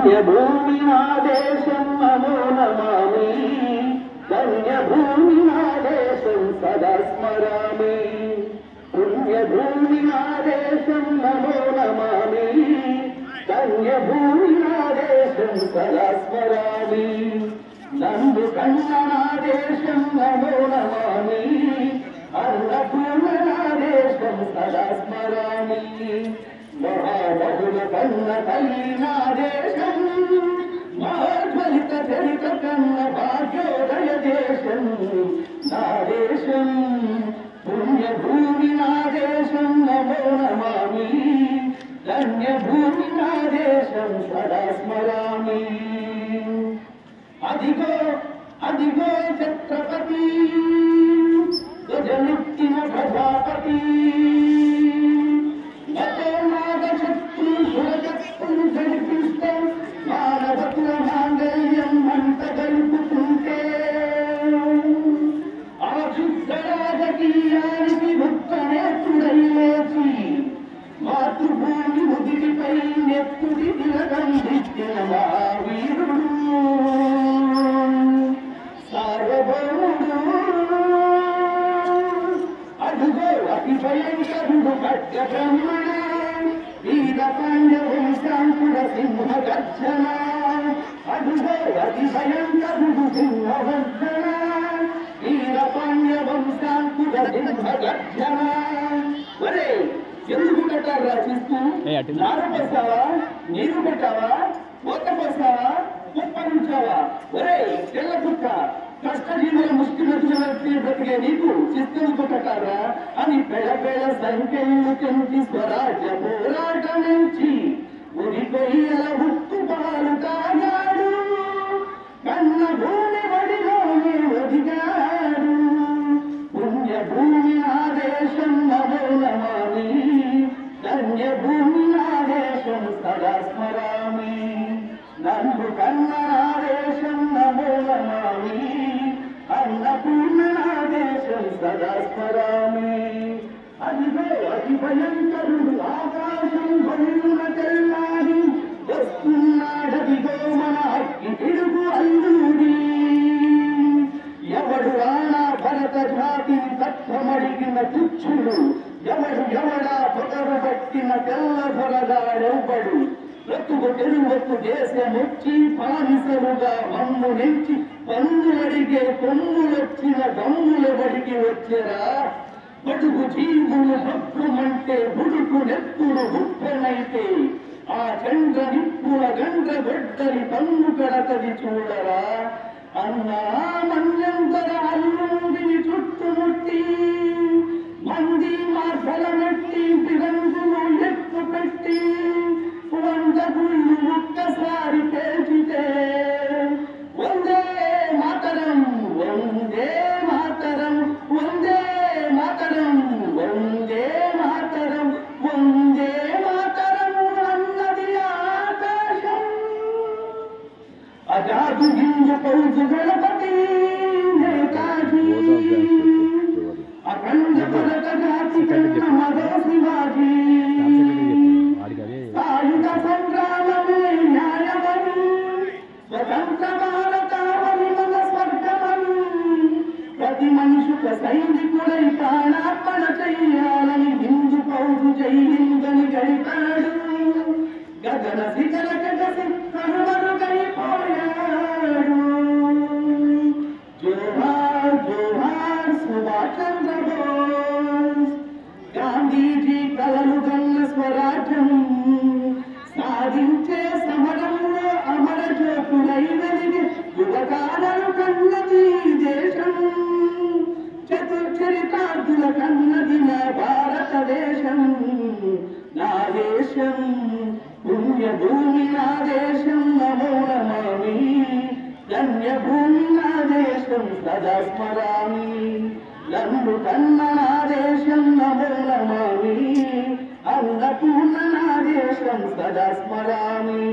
పుణ్యభూమి నా దేశం నమో నమామి ధన్యభూమి నా దేశం సదా స్మరామి పుణ్యభూమి నా దేశం నమో నమామి ధన్యభూమి నా దేశం సదా స్మరామి నందు కన్న నా దేశం నమో నమామి అన్నపూర్ణ నా దేశం సదా స్మరామి మహాబహుల కన్న తల్లి నా దేశం మహాజ్వలిత చరిత కన్న భాగ్యోదయ దేశం నా దేశం పుణ్యభూమి నా దేశం నమో నమామి ధన్యభూమి నా దేశం సదా స్మరామి అదిగో అదిగో ఛత్రపతి గజముక్తిన ప్రజాపతి గడిపిస్తే మానవతుల మాంగళ్యం మంట గడుపుతుంటే ఆ శుద్ధ రాజకీయానికి భక్త నేత్రుడై లేచి మాతృభూమి ముదిరిపై నెత్తుడి తిలకందించిన మా వీరుడు సార్వభౌముడు అడుగో అతి భయంకరుడు ఖడ్గ బ్రహ్మణ వీర పాండవంశాంకుర సింహ గర్జన అడుగో అతి భయంకరుడు సింహవర్ధన వీర పాండవంశాంకుర సింహ గర్జన ఒరే ఎందుకు కట్టారు రచిస్తూ నారు పోసావా నీరు పెట్టావా పూత పోసావా కుప్పరించావా ఒరే తెల్ల కుక్క కష్టజీవుల ముష్టిమతి బ్రతికే నీకు చిత్తెందుకు కట్టారా అని పెళ్ళ సంఖ్యలు చెంచి స్వరాజ్య పోరాటం నుంచి ఉరి కొయ్యల ఉప్పు పాలు తాగాడు కన్న భూమి వడిలోనే ఒదిగాడు పుణ్యభూమి నా దేశం నమో నమామి ధన్యభూమి నా దేశం సదా స్మరామి నందు కన్న నా దేశం నమో నమామి అన్నపూర్ణ నా దేశం సదా స్మరామి అదిగో అతి భయంకరుడు ఆకాశం బలున తెల్లారి వస్తున్నాడదిగో మన అగ్గి పిడుగు అల్లుడి ఎవడు ఆనా భరత జాతిని తత్వమడిగిన తుచ్చుడు ఎవడా పొగరు పట్టిన తెల్ల పొరగాడెవ్వడు బ్రతుకు తెరువకు దేశమొచ్చి పానిసలుగా మమ్ము నుంచి పన్నులడిగే కొమ్ములొచ్చిన దమ్ములబడికి వచ్చరా బడుగు జీవులు భక్తుమంటే బుడుకు నెత్తుడు బుట్టనైతే ఆ చంద్ర నిప్పుల గండ్ర గొడ్డలి పన్ను కడతది చూడరా అన్నా మన్యంతర అల్లుడిని చుట్టుముట్టి మంది మార్గల నెట్టి పిరంగులు ఎక్కు పెట్టి వంద గుళ్ళు ఒక్కసారి పేచితే వందే మాతరం వందే మాతరం వందే మాతరం వందే మాతరం వందే మాతరం అన్నది ఆకాశం అజాదు హిందు పౌజు గణపతి నేతాజీ అఖండ భరత జాతి కన్న మదో శివాజీ సాయుధ సంగ్రామమే న్యాయమని స్వతంత్ర భారతావని మన స్వర్గమని ప్రతి మనిషిక సైనికుడై ప్రాణార్పణ చెయ్యాలని హిందూ పౌరు జైలిందని గడిపాడు గగన శిఖర గగసి కనుమరుగైపోయాడు జోహార్ జోహార్ సుభాష్ చంద్ర బోస్ గాంధీజీ కలలు గల్ల స్వరాజ్యం సాధించే సమరంలో అమర జ్యోతులై వెలిగి యువకాలను కన్నది దేశం చతుర్చరితార్థుల కన్నది నా భారతదేశం నా దేశం పుణ్యభూమి నా దేశం నమో నమామి ధన్యభూమి నా దేశం సదా స్మరామి నందు కన్న నా దేశం నమో నమామి అన్నపూర్ణ నా దేశం సదా స్మరామి